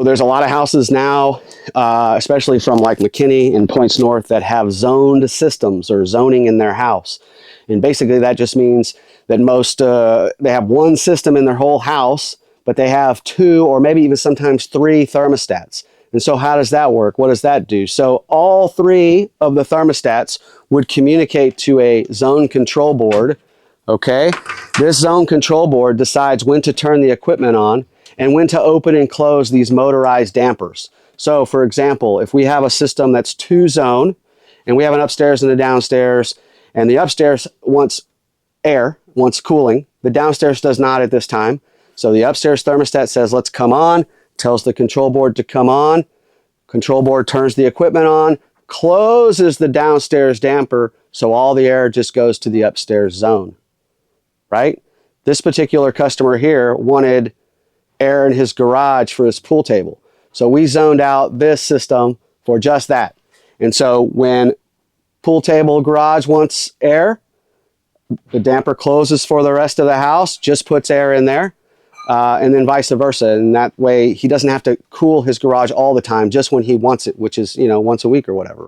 There's a lot of houses now, especially from like McKinney and Points North, that have zoned systems or zoning in their house. And basically that just means that most, they have one system in their whole house, but they have 2 or maybe even sometimes 3 thermostats. And so how does that work? What does that do? So all 3 of the thermostats would communicate to a zone control board. Okay, this zone control board decides when to turn the equipment on and when to open and close these motorized dampers. So for example, if we have a system that's 2 zone and we have an upstairs and a downstairs, and the upstairs wants air, wants cooling, the downstairs does not at this time. So the upstairs thermostat says, let's come on, tells the control board to come on, control board turns the equipment on, closes the downstairs damper, so all the air just goes to the upstairs zone, right? This particular customer here wanted air in his garage for his pool table. So we zoned out this system for just that. And so when pool table garage wants air, the damper closes for the rest of the house, just puts air in there, and then vice versa. And that way he doesn't have to cool his garage all the time, just when he wants it, which is, you know, once a week or whatever.